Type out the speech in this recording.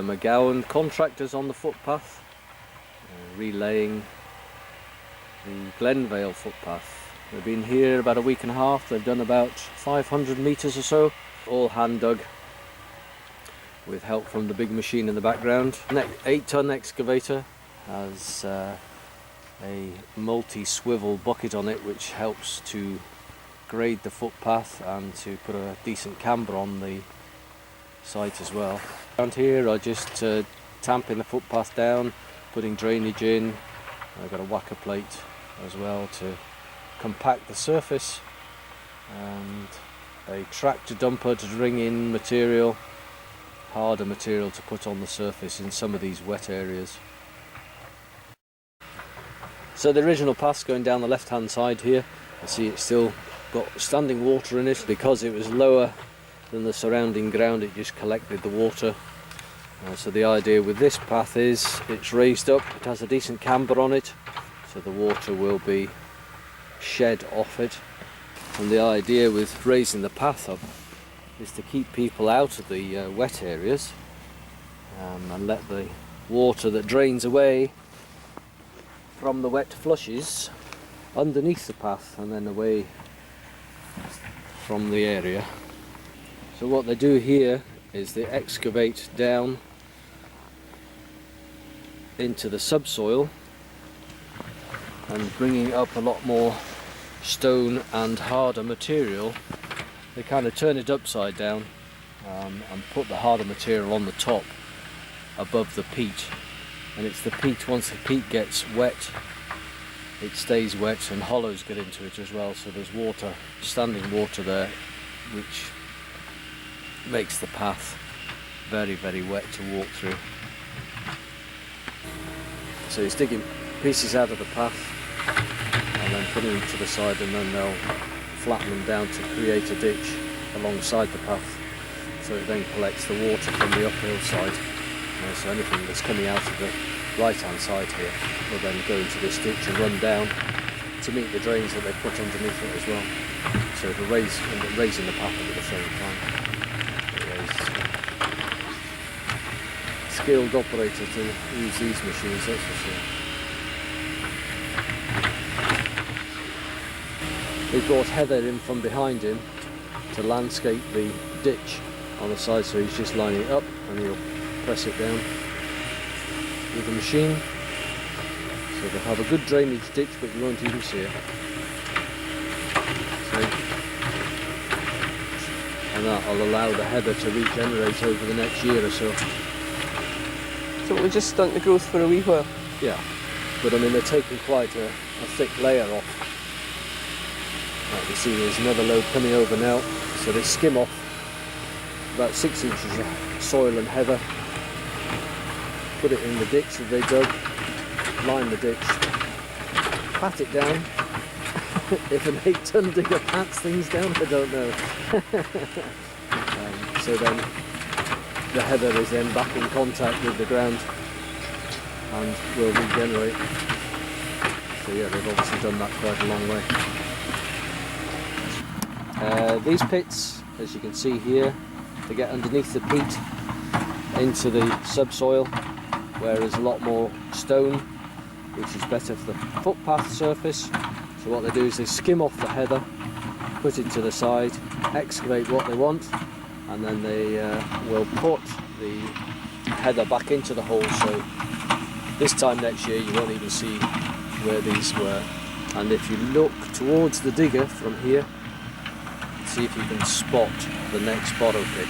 McGowan contractors on the footpath, relaying the Glen Vale footpath. They've been here about a week and a half. They've done about 500 metres or so, all hand dug with help from the big machine in the background. 8-ton excavator has a multi-swivel bucket on it which helps to grade the footpath and to put a decent camber on the site as well. Around here I just tamping the footpath down, putting drainage in. I've got a whacker plate as well to compact the surface, and a tractor dumper to bring in material, harder material to put on the surface in some of these wet areas. So the original path's going down the left hand side here. You see it's still got standing water in it. Because it was lower than the surrounding ground, it just collected the water. So the idea with this path is it's raised up, it has a decent camber on it, so the water will be shed off it. And the idea with raising the path up is to keep people out of the wet areas and let the water that drains away from the wet flushes underneath the path and then away from the area. So what they do here is they excavate down into the subsoil and bringing up a lot more stone and harder material. They kind of turn it upside down and put the harder material on the top above the peat, and it's the peat, once the peat gets wet it stays wet and hollows get into it as well, so there's water, standing water there, which makes the path very, very wet to walk through. So he's digging pieces out of the path and then putting them to the side, and then they'll flatten them down to create a ditch alongside the path, so it then collects the water from the uphill side. So anything that's coming out of the right hand side here will then go into this ditch and run down to meet the drains that they put underneath it as well. So it'll raising the path at the same time. Skilled operator to use these machines, that's for sure. He brought heather in from behind him to landscape the ditch on the side, so he's just lining it up and he'll press it down with the machine, so they'll have a good drainage ditch but you won't even see it. And that will allow the heather to regenerate over the next year or so. So it will just stunt the growth for a wee while? Yeah, but I mean they're taking quite a thick layer off. Like you see there's another load coming over now, so they skim off about 6 inches of soil and heather, put it in the ditch that they dug, line the ditch, pat it down. If an 8-ton digger pats things down, I don't know. So then the heather is then back in contact with the ground and will regenerate. So yeah, they've obviously done that quite a long way. These pits, as you can see here, they get underneath the peat into the subsoil, where there's a lot more stone, which is better for the footpath surface. So what they do is they skim off the heather, put it to the side, excavate what they want, and then they will put the heather back into the hole, so this time next year you won't even see where these were. And if you look towards the digger from here, see if you can spot the next bottom pit.